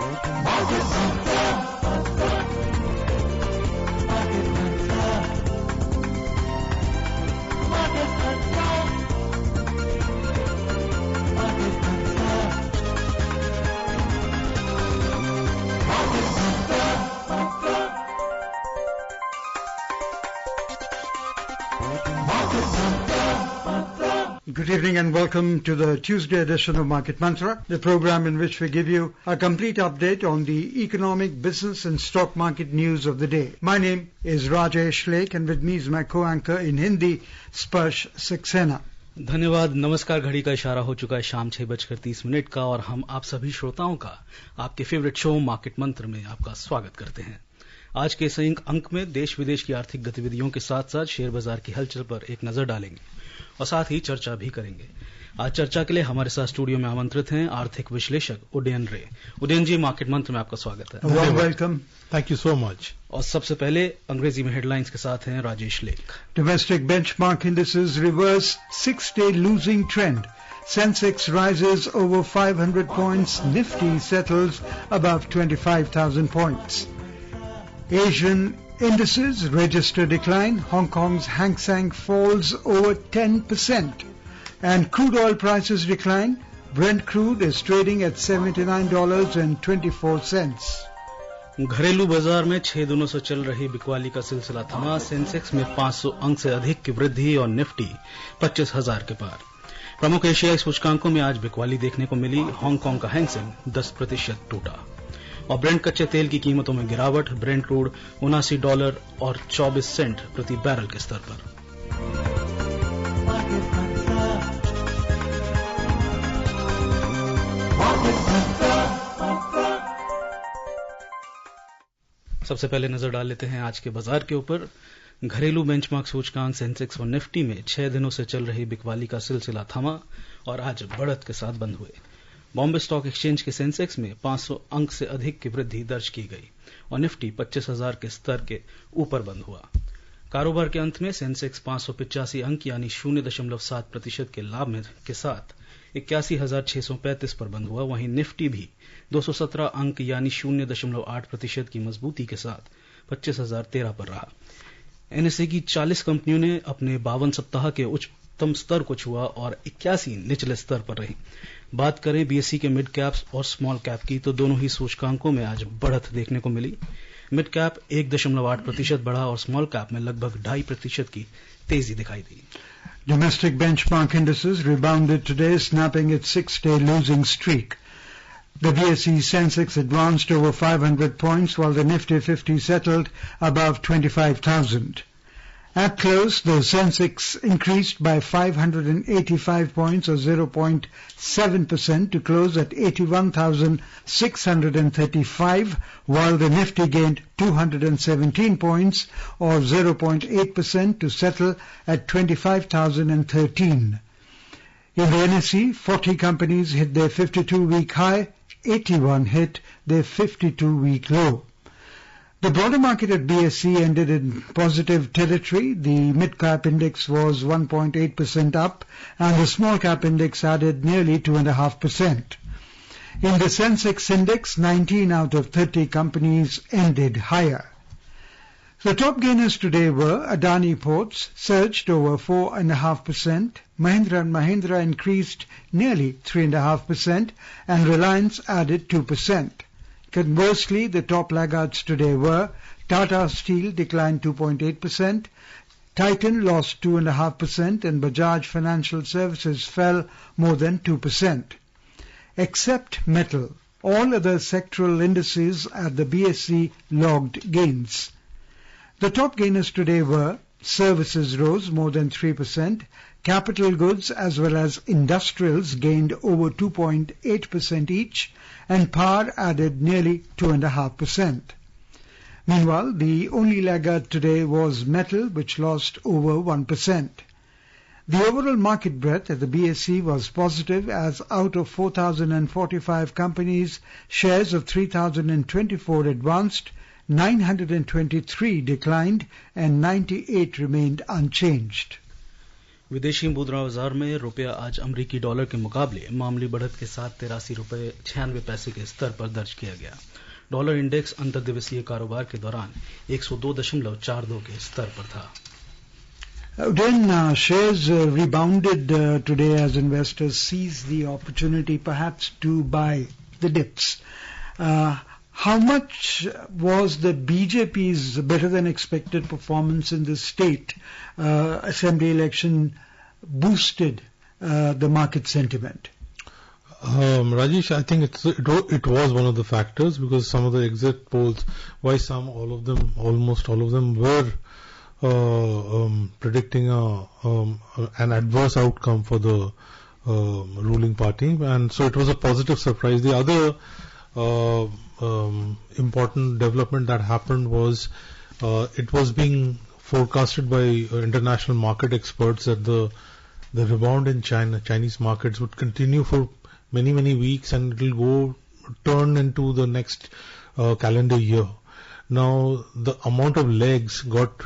Good evening and welcome to the Tuesday edition of Market Mantra, the program in which we give you a complete update on the economic, business and stock market news of the day. My name is Rajesh Lake and with me is my co-anchor in Hindi, Sparsh Saxena. धन्यवाद। नमस्कार। घड़ी का इशारा हो चुका है शाम 6:30 का और हम आप सभी श्रोताओं का आपके फेवरेट शो मार्केट मंत्र में आपका स्वागत करते हैं। आज के इस अंक में देश विदेश की आर्थिक गतिविधियों के साथ साथ शेयर बाजार की हलचल पर एक नजर डालेंगे और साथ ही चर्चा भी करेंगे। आज चर्चा के लिए हमारे साथ स्टूडियो में आमंत्रित हैं आर्थिक विश्लेषक उदयन रे। उदयन जी, मार्केट मंत्र में आपका स्वागत है। Welcome, thank you so much. और सबसे पहले अंग्रेजी में हेडलाइंस के साथ हैं राजेश लेख। Domestic benchmark indices reverse 6-day losing trend. Sensex rises over 500 points. Nifty settles above 25,000 points. Asian indices register decline. Hong Kong's Hang Seng falls over 10%. And crude oil prices decline. Brent crude is trading at $79.24. घरेलू बाजार में 6 दिनों से चल रही बिकवाली का सिलसिला थमा। सेंसेक्स में 500 अंक से अधिक की वृद्धि और निफ्टी 25,000 के पार। प्रमुख एशियाई सूचकांकों में आज बिकवाली देखने को मिली। हांगकांग का हैंगसेंग 10% टूटा और ब्रेंट कच्चे तेल की कीमतों में गिरावट। ब्रेंट क्रूड $79 और 24 सेंट प्रति बैरल के स्तर पर। सबसे पहले नजर डाल लेते हैं आज के बाजार के ऊपर। घरेलू बेंचमार्क सूचकांक सेंसेक्स और निफ्टी में 6 दिनों से चल रही बिकवाली का सिलसिला थमा और आज बढ़त के साथ बंद हुए। बॉम्बे स्टॉक एक्सचेंज के सेंसेक्स में 500 अंक से अधिक की वृद्धि दर्ज की गई और निफ्टी 25,000 के स्तर के ऊपर बंद हुआ। कारोबार के अंत में सेंसेक्स 585 अंक यानी 0.7% के लाभ में के साथ 81,635 पर बंद हुआ। वहीं निफ्टी भी 217 अंक यानी 0.8% की मजबूती के साथ 25,013 पर रहा। एनएसई की 40 कंपनियों ने अपने 52 सप्ताह के उच्चतम स्तर को छुआ और 81 निचले स्तर पर रही। बात करें बीएसई के मिड कैप्स और स्मॉल कैप की तो दोनों ही सूचकांकों में आज बढ़त देखने को मिली। मिड कैप 1.8% बढ़ा और स्मॉल कैप में लगभग 2.5% की तेजी दिखाई दी। Domestic benchmark indices rebounded today, snapping its 6-day losing streak. The BSE Sensex advanced over 500 points while the Nifty 50 settled above 25,000. At close, the Sensex increased by 585 points or 0.7% to close at 81,635, while the Nifty gained 217 points or 0.8% to settle at 25,013. In the NSE, 40 companies hit their 52-week high, 81 hit their 52-week low. The broader market at BSE ended in positive territory. The mid-cap index was 1.8% up and the small-cap index added nearly 2.5%. In the Sensex index, 19 out of 30 companies ended higher. The top gainers today were Adani Ports, surged over 4.5%, Mahindra & Mahindra increased nearly 3.5%, and Reliance added 2%. Conversely, the top laggards today were Tata Steel declined 2.8%, Titan lost 2.5%, and Bajaj Financial Services fell more than 2%. Except metal, all other sectoral indices at the BSE logged gains. The top gainers today were services rose more than 3%, capital goods as well as industrials gained over 2.8% each, and power added nearly 2.5%. Meanwhile, the only laggard today was metal, which lost over 1%. The overall market breadth at the BSE was positive as out of 4,045 companies, shares of 3,024 advanced, 923 declined and 98 remained unchanged. विदेशी मुद्रा बाजार में रुपया आज अमरीकी dollar के मुकाबले मामूली बढ़त के साथ 83 रुपये 96 पैसे के स्तर पर दर्ज किया गया। डॉलर इंडेक्स अंतर्दिवसीय कारोबार के दौरान 102.42 के स्तर पर था। Again, shares rebounded today as investors seized the opportunity perhaps to buy the dips. How much was the BJP's better than expected performance in the state assembly election boosted the market sentiment? Rajesh, I think it was one of the factors, because some of the exit polls, almost all of them were predicting an adverse outcome for the ruling party, and so it was a positive surprise. The other important development that happened was it was being forecasted by international market experts that the rebound in Chinese markets would continue for many weeks, and it will turn into the next calendar year. Now the amount of legs got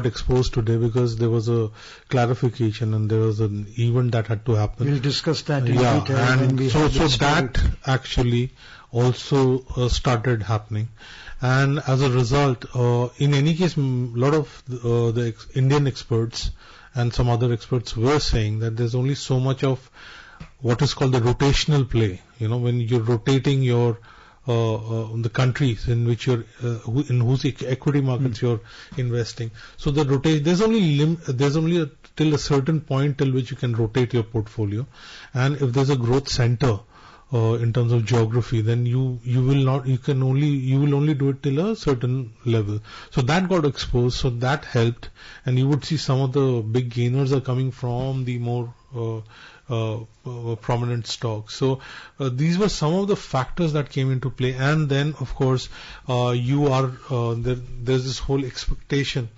exposed today because there was a clarification and there was an event that had to happen. We'll discuss that in detail. And so that actually also started happening, and as a result, in any case, a lot of the Indian experts and some other experts were saying that there's only so much of what is called the rotational play. You know, when you're rotating your the countries in which you're in whose equity markets you're investing. So the there's only till a certain point till which you can rotate your portfolio, and if there's a growth center in terms of geography, then you will only do it till a certain level. So that got exposed, so that helped, and you would see some of the big gainers are coming from the more prominent stocks. So these were some of the factors that came into play, and then of course there's this whole expectation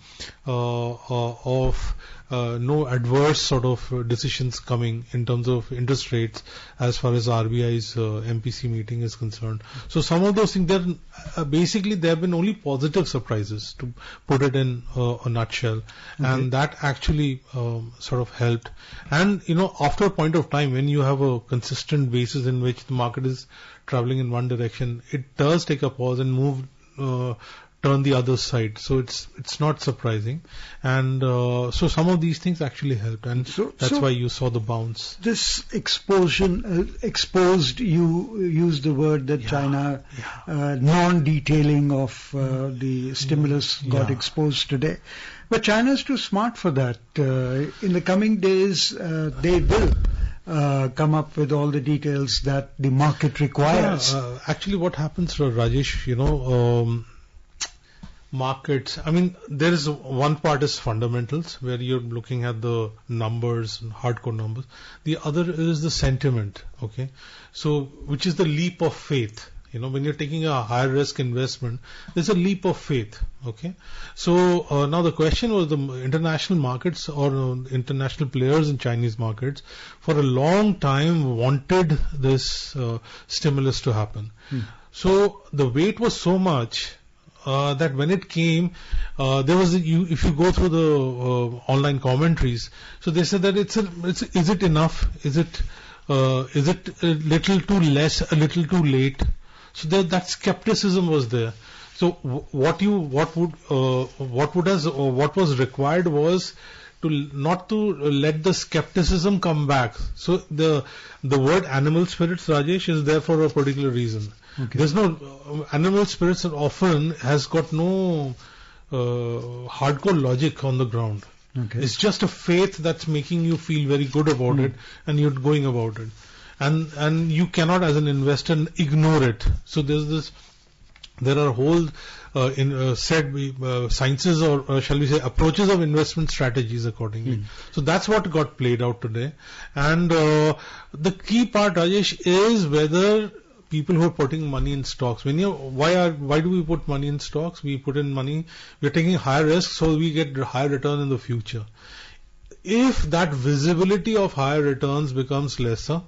of no adverse sort of decisions coming in terms of interest rates as far as RBI's MPC meeting is concerned. So some of those things, basically there have been only positive surprises, to put it in a nutshell, and that actually sort of helped. And after a point of time, when you have a consistent basis in which the market is traveling in one direction, it does take a pause and turn the other side. So it's not surprising, and so some of these things actually helped, and that's why you saw the bounce. This exposed, you used the word that China non-detailing of the stimulus got exposed today, but China is too smart for that. In the coming days they will come up with all the details that the market requires. Actually what happens, Rajesh, markets, there is one part is fundamentals, where you're looking at the numbers, hardcore numbers. The other is the sentiment, okay? So, which is the leap of faith. When you're taking a high risk investment, there's a leap of faith, okay? So, now the question was, the international markets or international players in Chinese markets for a long time wanted this stimulus to happen. So, the wait was so much that when it came, there was if you go through the online commentaries, so they said that is it enough? Is it a little too less, a little too late? So that skepticism was there. So what was required was not to let the skepticism come back. So the word animal spirits, Rajesh, is there for a particular reason. Okay. There's no animal spirits often has got no hardcore logic on the ground. Okay. It's just a faith that's making you feel very good about it, and you're going about it, and you cannot as an investor ignore it. So there are whole sciences, or shall we say approaches of investment strategies accordingly. So that's what got played out today, and the key part, Rajesh, is whether people who are putting money in stocks, why do we put money in stocks? We put in money, we're taking higher risk, so we get higher return in the future. If that visibility of higher returns becomes lesser,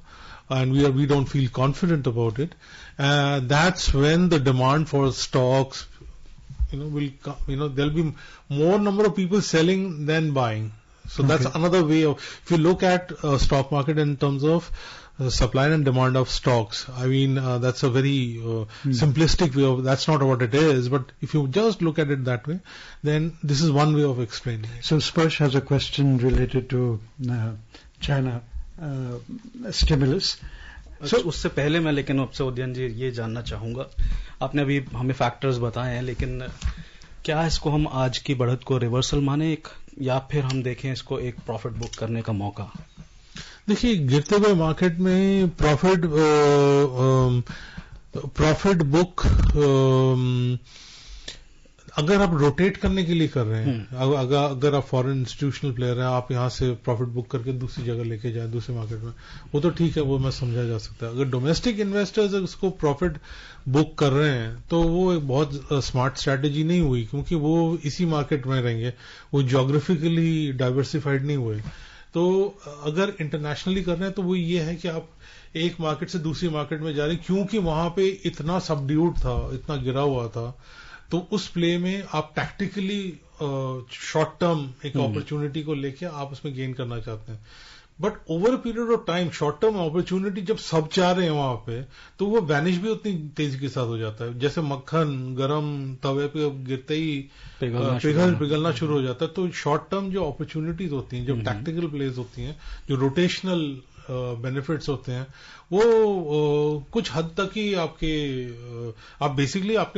and we don't feel confident about it, that's when the demand for stocks, will come. There'll be more number of people selling than buying. So that's another way of, if you look at stock market in terms of supply and demand of stocks, I mean, that's a very simplistic way of, that's not what it is, but if you just look at it that way, then this is one way of explaining it. So Sparsh has a question related to China stimulus. So उससे पहले मैं लेकिन आपसे उदयन जी ये जानना चाहूंगा, आपने अभी हमें फैक्टर्स बताए हैं, लेकिन क्या इसको हम आज की बढ़त को रिवर्सल माने या फिर हम देखें इसको एक प्रॉफिट बुक करने का मौका? देखिए, गिरते हुए मार्केट में प्रॉफिट बुक अगर आप रोटेट करने के लिए कर रहे हैं, अगर आप फॉरेन इंस्टीट्यूशनल प्लेयर हैं, आप यहां से प्रॉफिट बुक करके दूसरी जगह लेके जाए, दूसरे मार्केट में, वो तो ठीक है, वो मैं समझा जा सकता है. अगर डोमेस्टिक इन्वेस्टर्स उसको प्रॉफिट बुक कर रहे हैं तो वो एक बहुत स्मार्ट स्ट्रैटेजी नहीं हुई, क्योंकि वो इसी मार्केट में रहेंगे, वो ज्योग्राफिकली डाइवर्सिफाइड नहीं हुए. तो अगर इंटरनेशनली कर रहे हैं तो वो ये है कि आप एक मार्केट से दूसरी मार्केट में जा रहे हैं, क्योंकि वहां पे इतना सबड्यूड था, इतना गिरा हुआ था, तो उस प्ले में आप टैक्टिकली शॉर्ट टर्म एक अपॉर्चुनिटी को लेके आप उसमें गेन करना चाहते हैं. But over a period of time short term opportunity जब सब चाह रहे हैं वहां पे, तो वो वैनिश भी उतनी तेजी के साथ हो जाता है. जैसे मक्खन गरम तवे पे गिरते ही पिघलना शुरू हो जाता है. तो शॉर्ट टर्म जो अपॉर्चुनिटीज होती हैं, जो टैक्टिकल प्लेज होती हैं, जो रोटेशनल बेनिफिट्स होते हैं, वो कुछ हद तक ही आप बेसिकली आप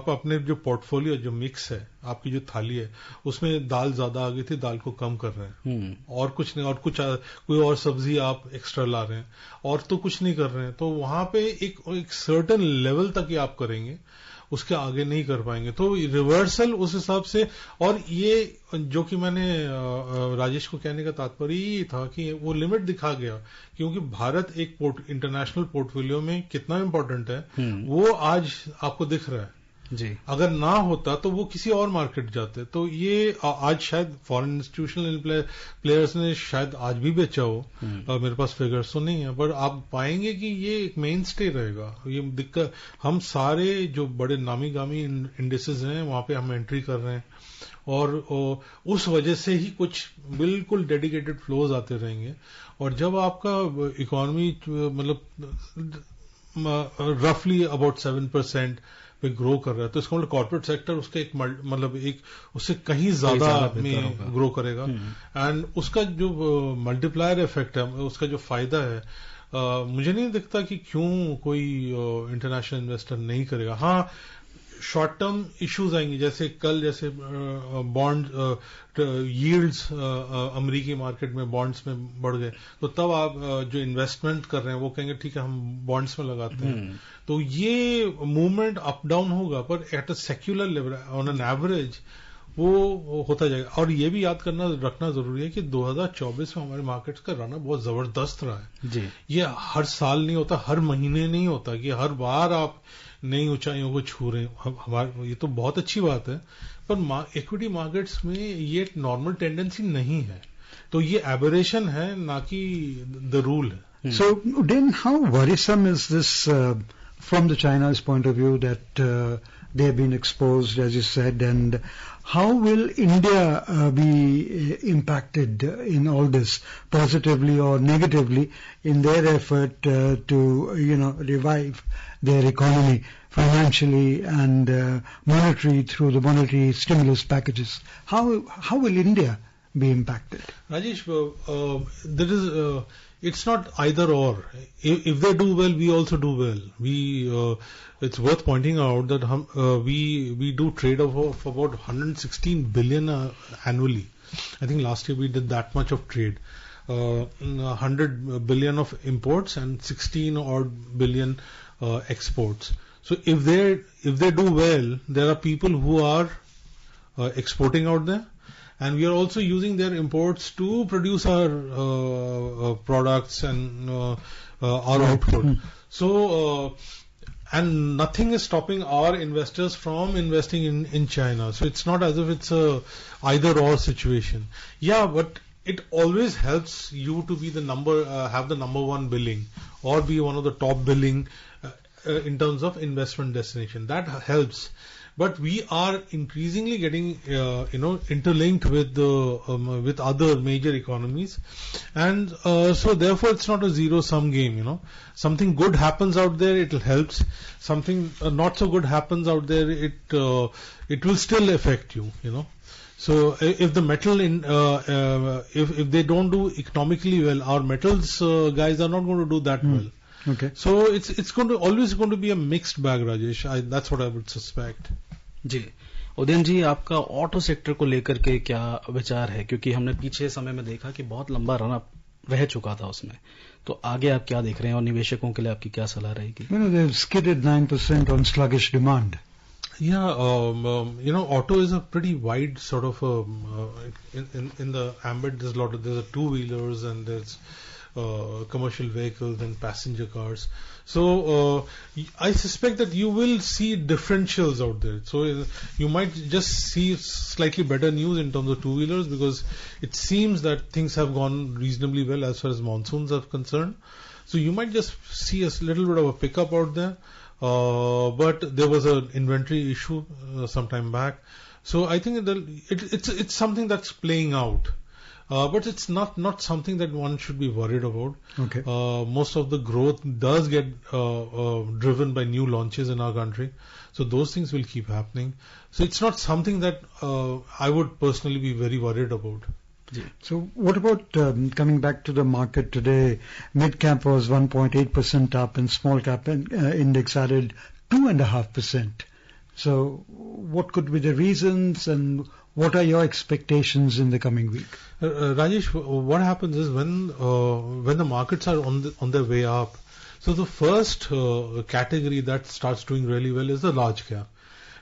अपने जो पोर्टफोलियो, जो मिक्स है, आपकी जो थाली है, उसमें दाल ज्यादा आ गई थी, दाल को कम कर रहे हैं, और कुछ नहीं, और कोई और सब्जी आप एक्स्ट्रा ला रहे हैं, और तो कुछ नहीं कर रहे हैं. तो वहां पे एक सर्टेन लेवल तक ही आप करेंगे, उसके आगे नहीं कर पाएंगे. तो रिवर्सल उस हिसाब से, और ये जो कि मैंने राजेश को कहने का तात्पर्य ये था कि वो लिमिट दिखा गया, क्योंकि भारत एक इंटरनेशनल पोर्टफोलियो में कितना इंपॉर्टेंट है, वो आज आपको दिख रहा है जी. अगर ना होता तो वो किसी और मार्केट जाते. तो ये आज शायद फॉरेन इंस्टीट्यूशनल प्लेयर्स ने शायद आज भी बेचा हो, मेरे पास फिगर्स तो नहीं है, बट आप पाएंगे कि ये एक मेन स्टे रहेगा. ये दिक्कत, हम सारे जो बड़े नामी गामी इंडिसेस हैं वहां पे हम एंट्री कर रहे हैं, और उस वजह से ही कुछ बिल्कुल डेडिकेटेड फ्लोज आते रहेंगे. और जब आपका इकोनॉमी मतलब रफली अबाउट 7% पे ग्रो कर रहा है, तो इसका मतलब कॉर्पोरेट सेक्टर उसका एक मतलब एक उससे कहीं ज्यादा में ग्रो करेगा. एंड उसका जो मल्टीप्लायर इफेक्ट है, उसका जो फायदा है, मुझे नहीं दिखता कि क्यों कोई इंटरनेशनल इन्वेस्टर नहीं करेगा. हाँ, शॉर्ट टर्म इश्यूज आएंगे, जैसे कल जैसे बॉन्ड यील्ड्स अमेरिकी मार्केट में बॉन्ड्स में बढ़ गए, तो तब आप जो इन्वेस्टमेंट कर रहे हैं वो कहेंगे ठीक है हम बॉन्ड्स में लगाते हैं. तो ये मूवमेंट अप डाउन होगा, पर at a secular level, on an average वो होता जाएगा. और ये भी याद रखना जरूरी है कि 2024 में हमारे मार्केट्स का रन बहुत जबरदस्त रहा है जी. ये हर साल नहीं होता, हर महीने नहीं होता कि हर बार आप नई ऊंचाइयों को छू रहे हैं. हमारे ये तो बहुत अच्छी बात है, पर इक्विटी मार्केट्स में ये नॉर्मल टेंडेंसी नहीं है. तो ये एबरेशन है, ना कि द रूल है. So then how worrisome is this from the China's point of view that they have been exposed, as you said, and how will India be impacted in all this, positively or negatively, in their effort to revive their economy financially and monetary through the monetary stimulus packages? How will India be impacted? Rajesh, there is it's not either or. If they do well, we also do well. It's worth pointing out that we do trade of about 116 billion annually. I think last year we did that much of trade. 100 billion of imports and 16 odd billion exports. So if they do well, there are people who are exporting out there. And we are also using their imports to produce our products and our output. So, and nothing is stopping our investors from investing in China. So it's not as if it's a either or situation. Yeah, but it always helps you to be have the number one billing, or be one of the top billing in terms of investment destination. That helps. but we are increasingly getting, interlinked with with other major economies, and so therefore it's not a zero-sum game. Something good happens out there, it helps. Something not so good happens out there, it will still affect you. So if the metal if they don't do economically well, our metals guys are not going to do that well. Okay. So it's always going to be a mixed bag, Rajesh. That's what I would suspect. जी, उदयन जी, आपका auto sector को लेकर के क्या विचार है? क्योंकि हमने पीछे समय में देखा कि बहुत लंबा रन अप रह चुका था उसमें, तो आगे आप क्या देख रहे हैं और निवेशकों के लिए आपकी क्या सलाह रहेगी? They've skidded 9% on sluggish demand. Yeah, auto is a pretty wide sort of in the ambit. There's there's two-wheelers and there's commercial vehicles and passenger cars. So I suspect that you will see differentials out there. So you might just see slightly better news in terms of two-wheelers, because it seems that things have gone reasonably well as far as monsoons are concerned. So you might just see a little bit of a pickup out there. But there was an inventory issue some time back. So I think it's something that's playing out. But it's not something that one should be worried about. Okay. Most of the growth does get driven by new launches in our country. So those things will keep happening. So it's not something that I would personally be very worried about. So what about coming back to the market today? Mid cap was 1.8% up and small cap index added 2.5%. So what could be the reasons and what are your expectations in the coming week? Rajesh, what happens is when the markets are on their way up, so the first category that starts doing really well is the large cap.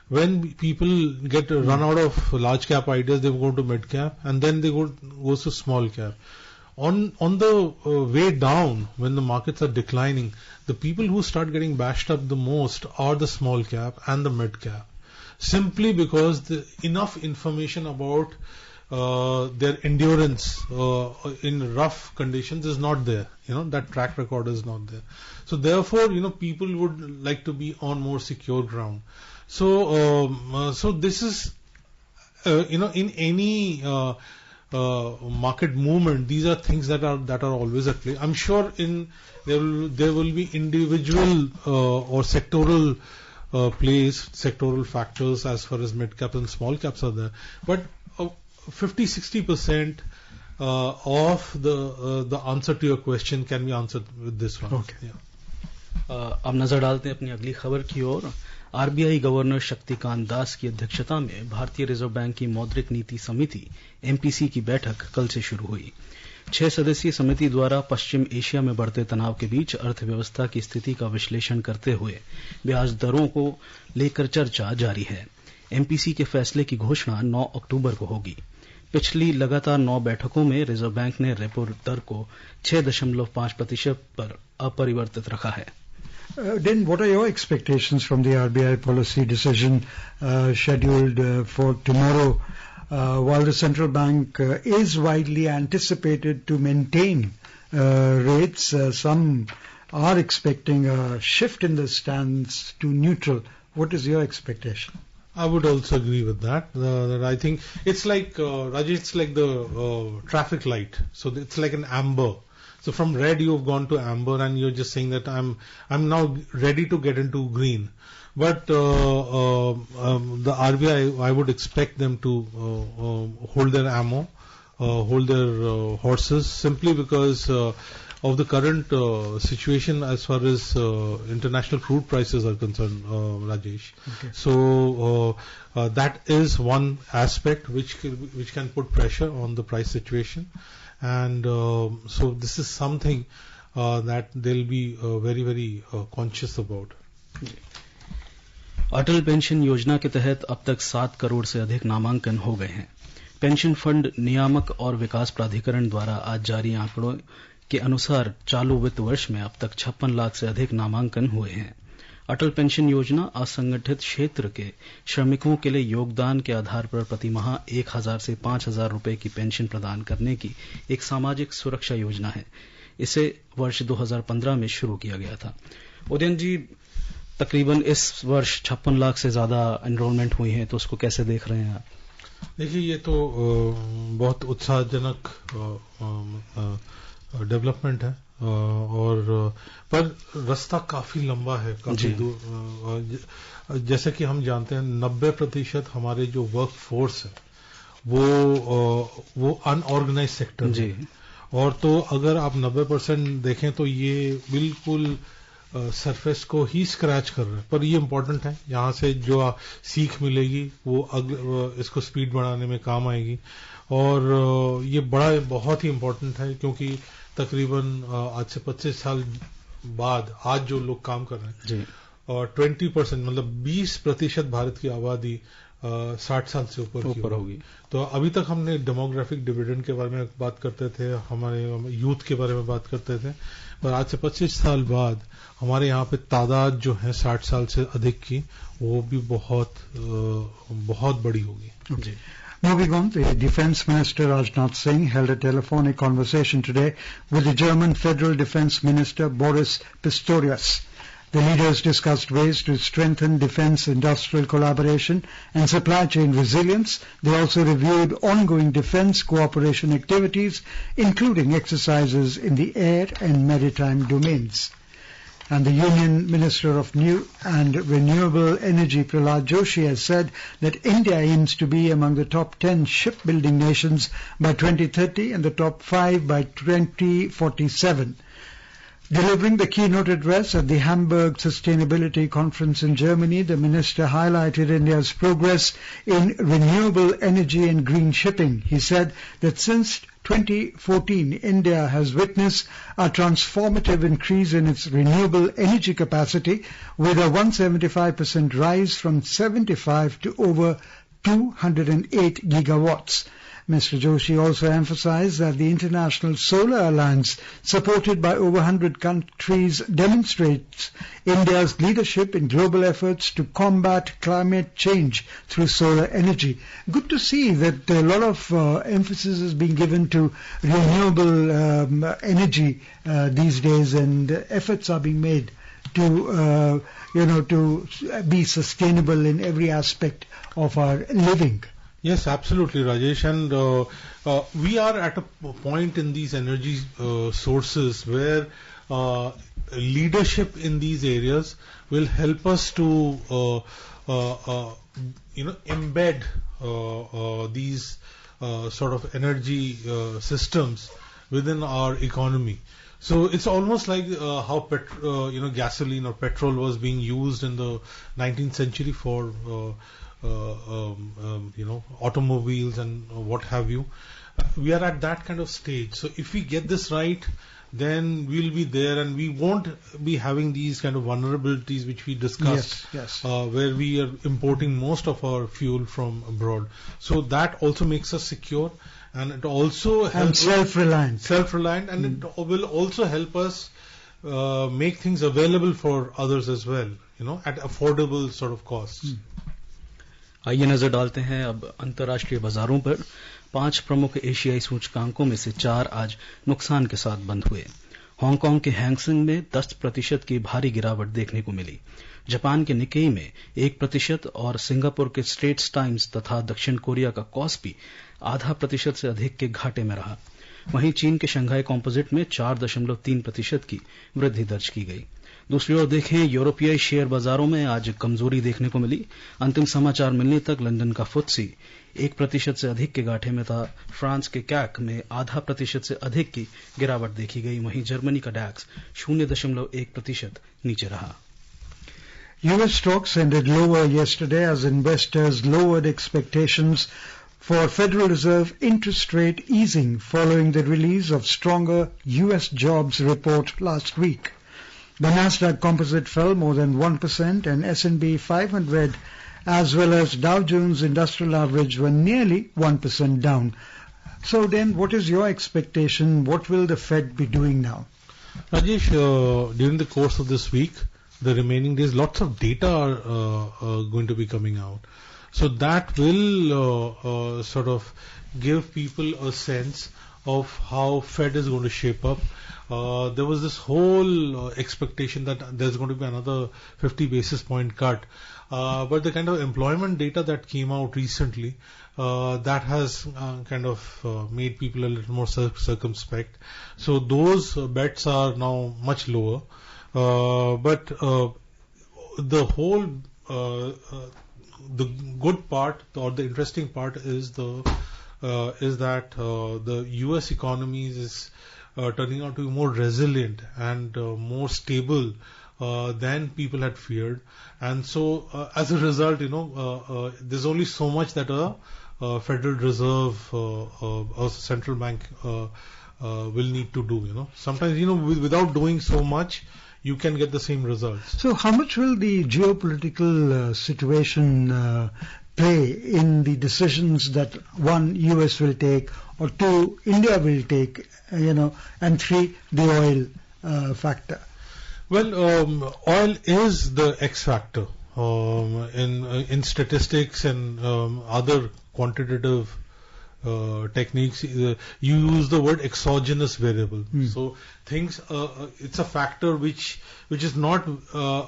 When people get run out of large cap ideas, they go to mid cap, and then they go to small cap. On the way down, when the markets are declining, the people who start getting bashed up the most are the small cap and the mid cap, simply because enough information about their endurance in rough conditions is not there. That track record is not there. So therefore, people would like to be on more secure ground. So this is, in any market movement, these are things that are always at play. I'm sure there will be individual or sectoral plays, sectoral factors as far as mid cap and small caps are there. But 50-60% of the answer to your question can be answered with this one. Okay. Yeah. अब नजर डालते हैं अपनी अगली खबर की ओर। RBI governor Shaktikanta Das की अध्यक्षता में भारतीय रिजर्व बैंक की मौद्रिक नीति समिति एमपीसी की बैठक कल से शुरू हुई। 6 सदस्यीय समिति द्वारा पश्चिम एशिया में बढ़ते तनाव के बीच अर्थव्यवस्था की स्थिति का विश्लेषण करते हुए ब्याज दरों को लेकर चर्चा जारी है। एमपीसी के फैसले की घोषणा 9 अक्टूबर को होगी। पिछली लगातार 9 बैठकों में रिजर्व बैंक ने रेपो दर को 6.5% पर अपरिवर्तित रखा है। Then what are your expectations from the RBI policy decision scheduled for tomorrow? While the central bank is widely anticipated to maintain rates, some are expecting a shift in the stance to neutral. What is your expectation? I would also agree with that. That I think it's like, Rajesh, it's like the traffic light. So it's like an amber. So from red you've gone to amber, and you're just saying that I'm now ready to get into green. But the RBI, I would expect them to hold their ammo, hold their horses, simply because of the current situation as far as international crude prices are concerned, Rajesh. Okay. So that is one aspect which can put pressure on the price situation. And so this is something that they'll be very, very conscious about. Atal pension योजना के तहत अब तक 7 करोड़ से अधिक नामांकन हो गए हैं। पेंशन फंड नियामक और विकास प्राधिकरण द्वारा आज जारी आंकड़ों के अनुसार चालू वित्त वर्ष में अब तक 56 लाख से अधिक नामांकन हुए हैं। अटल पेंशन योजना असंगठित क्षेत्र के श्रमिकों के लिए योगदान के आधार पर प्रतिमाह 1,000 से 5,000 रुपए की पेंशन प्रदान करने की एक सामाजिक सुरक्षा योजना है। इसे वर्ष 2015 में शुरू किया गया था। उदयन जी, तकरीबन इस वर्ष 56 लाख से ज्यादा एनरोलमेंट हुई है, तो उसको कैसे देख रहे हैं आप? देखिए, ये तो बहुत उत्साहजनक डेवलपमेंट है, और पर रास्ता काफी लंबा है, काफी दूर। जैसे कि हम जानते हैं 90% हमारे जो वर्क फोर्स है वो अनऑर्गेनाइज सेक्टर जी। और तो अगर आप 90% देखें तो ये बिल्कुल सरफेस को ही स्क्रैच कर रहे हैं, पर ये इम्पोर्टेंट है। यहाँ से जो सीख मिलेगी वो इसको स्पीड बढ़ाने में काम आएगी, और ये बहुत ही इम्पोर्टेंट है, क्योंकि तकरीबन आज से 25 साल बाद आज जो लोग काम कर रहे हैं जी, और 20% मतलब 20% भारत की आबादी 60 साल से ऊपर होगी। तो अभी तक हमने डेमोग्राफिक डिविडेंड के बारे में बात करते थे, हमारे यूथ के बारे में बात करते थे, पर आज से 25 साल बाद हमारे यहाँ पे तादाद जो है 60 साल से अधिक की, वो भी बहुत बड़ी होगी। जी। Moving on, the Defence Minister Rajnath Singh held a telephonic conversation today with the German Federal Defence Minister Boris Pistorius. The leaders discussed ways to strengthen defence industrial collaboration and supply chain resilience. They also reviewed ongoing defence cooperation activities, including exercises in the air and maritime domains. And the Union Minister of New and Renewable Energy, Prahlad Joshi, has said that India aims to be among the top 10 shipbuilding nations by 2030 and the top 5 by 2047. Delivering the keynote address at the Hamburg Sustainability Conference in Germany, the minister highlighted India's progress in renewable energy and green shipping. He said that since 2014, India has witnessed a transformative increase in its renewable energy capacity, with a 175% rise from 75 to over 208 gigawatts. Mr. Joshi also emphasized that the International Solar Alliance, supported by over 100 countries, demonstrates India's leadership in global efforts to combat climate change through solar energy. Good to see that a lot of emphasis is being given to renewable energy these days, and efforts are being made to, to be sustainable in every aspect of our living. Yes, absolutely, Rajesh. And we are at a point in these energy sources where leadership in these areas will help us to, embed these sort of energy systems within our economy. So it's almost like how gasoline or petrol was being used in the 19th century for automobiles and what have you. We are at that kind of stage. So if we get this right, then we'll be there, and we won't be having these kind of vulnerabilities which we discussed, yes. Where we are importing most of our fuel from abroad. So that also makes us secure, and it also helps self-reliant, and it will also help us make things available for others as well, at affordable sort of costs. आइए नजर डालते हैं अब अंतर्राष्ट्रीय बाजारों पर। 5 प्रमुख एशियाई सूचकांकों में से 4 आज नुकसान के साथ बंद हुए। हांगकांग के हैंगसेंग में 10% की भारी गिरावट देखने को मिली। जापान के निकेई में 1% और सिंगापुर के स्ट्रेट्स टाइम्स तथा दक्षिण कोरिया का कॉस्पी 0.5% से अधिक के घाटे में रहा। वहीं चीन के शंघाई कॉम्पोजिट में 4.3% की वृद्धि दर्ज की गई। दूसरी ओर देखें, यूरोपीय शेयर बाजारों में आज कमजोरी देखने को मिली। अंतिम समाचार मिलने तक लंदन का फुत्सी 1% से अधिक के घाटे में था। फ्रांस के कैक में 0.5% से अधिक की गिरावट देखी गई। वहीं जर्मनी का डैक्स 0.1% नीचे रहा। US stocks ended lower yesterday as investors lowered expectations for Federal Reserve interest rate easing following the release of stronger US jobs report last week. The Nasdaq Composite fell more than 1%, and S&P 500 as well as Dow Jones Industrial Average were nearly 1% down. So then, what is your expectation? What will the Fed be doing now? Rajesh, during the course of this week, the remaining days, lots of data are going to be coming out. So that will sort of give people a sense of how Fed is going to shape up. There was this whole expectation that there's going to be another 50 basis point cut. But the kind of employment data that came out recently, that has kind of made people a little more circumspect. So those bets are now much lower. But the whole, the good part or the interesting part is that the U.S. economy is turning out to be more resilient and more stable than people had feared. And so, as a result, there's only so much that a Federal Reserve or central bank will need to do. Sometimes, without doing so much, you can get the same results. So how much will the geopolitical situation play in the decisions that one, US will take, or two, India will take, and three, the oil factor? Well, oil is the X factor in statistics and other quantitative techniques. You use the word exogenous variable. So things, it's a factor which is not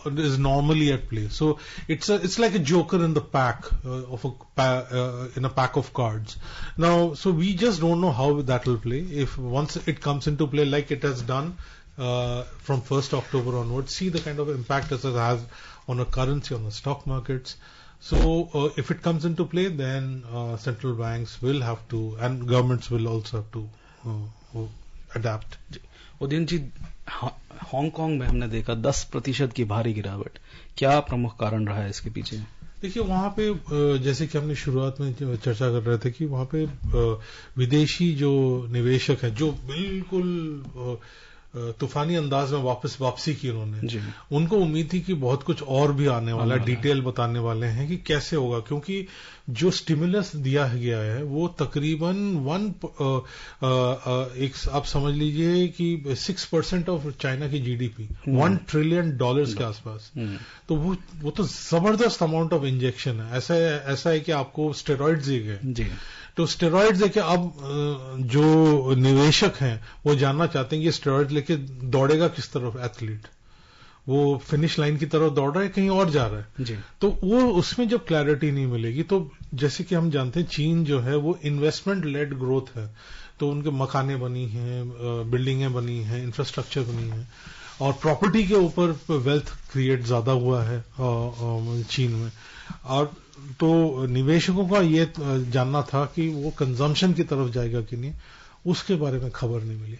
is normally at play. So it's like a joker in the pack in a pack of cards. Now, so we just don't know how that will play. If once it comes into play, like it has done from 1st October onwards, see the kind of impact that it has on a currency, on the stock markets. So if it comes into play, then central banks will have to, and governments will also have to adapt. Udayan ji, Hong Kong में हमने देखा 10% की भारी गिरावट, क्या प्रमुख कारण रहा है इसके पीछे? देखिए, वहां पे जैसे कि हमने शुरुआत में चर्चा कर रहे थे कि वहां पे विदेशी जो निवेशक हैं, जो बिल्कुल तूफानी अंदाज में वापसी की उन्होंने, उनको उम्मीद थी कि बहुत कुछ और भी आने वाला है, डिटेल बताने वाले हैं कि कैसे होगा, क्योंकि जो स्टिमुलस दिया गया है वो तकरीबन आप समझ लीजिए कि 6% ऑफ चाइना की जीडीपी, $1 ट्रिलियन के आसपास। तो वो तो जबरदस्त अमाउंट ऑफ इंजेक्शन है। ऐसा है कि आपको स्टेरॉइड्स दिए गए, तो स्टेरॉइड्स लेके अब जो निवेशक हैं वो जानना चाहते हैं कि स्टेरॉइड लेके दौड़ेगा किस तरफ एथलीट, वो फिनिश लाइन की तरफ दौड़ रहा है कहीं और जा रहा है जी। तो वो उसमें जब क्लैरिटी नहीं मिलेगी, तो जैसे कि हम जानते हैं चीन जो है वो इन्वेस्टमेंट लेड ग्रोथ है, तो उनके मकानें बनी हैं, बिल्डिंगें बनी हैं, इंफ्रास्ट्रक्चर बनी है, और प्रॉपर्टी के ऊपर वेल्थ क्रिएट ज्यादा हुआ है चीन में। और तो निवेशकों का ये जानना था कि वो कंजम्पशन की तरफ जाएगा कि नहीं, उसके बारे में खबर नहीं मिली।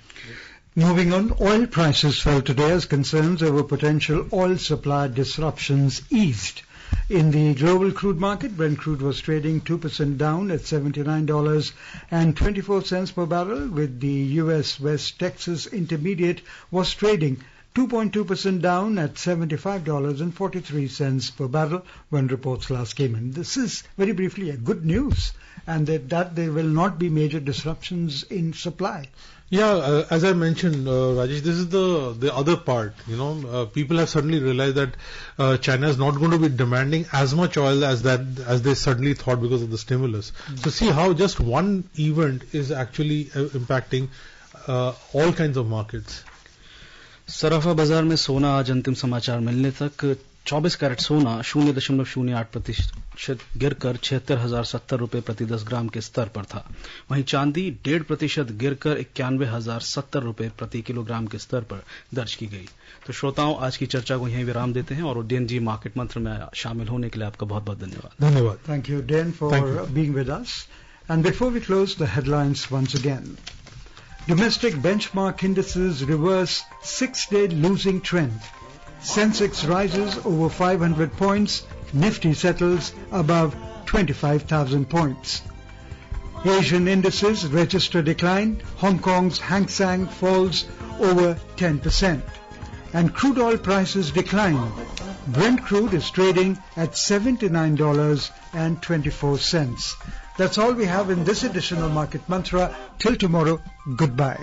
Moving on, oil prices fell today as concerns over potential oil supply disruptions eased. In the global crude market, Brent crude was trading 2% down at $79.24 per barrel, with the U.S. West Texas Intermediate was trading 2.2% down at $75.43 per barrel when reports last came in. This is, very briefly, a good news, and that there will not be major disruptions in supply. Yeah, as I mentioned, Rajesh, this is the other part. People have suddenly realized that China is not going to be demanding as much oil as they suddenly thought because of the stimulus. So see how just one event is actually impacting all kinds of markets. सराफा बाजार में सोना आज अंतिम समाचार मिलने तक 24 carat सोना 0.08% गिरकर 76,070 रुपए प्रति 10 ग्राम के स्तर पर था। वहीं चांदी 1.5% गिरकर 91,070 रुपए प्रति किलोग्राम के स्तर पर दर्ज की गई। तो श्रोताओं, आज की चर्चा को यहीं विराम देते हैं और उदयन जी, मार्केट मंत्र में शामिल होने के लिए आपका बहुत बहुत धन्यवाद। धन्यवाद। Thank you, Dan, for being with us. And before we close, the headlines once again. Domestic benchmark indices reverse 6-day losing trend. Sensex rises over 500 points. Nifty settles above 25,000 points. Asian indices register decline. Hong Kong's Hang Seng falls over 10%. And crude oil prices decline. Brent crude is trading at $79.24. That's all we have in this edition of Market Mantra. Till tomorrow, goodbye.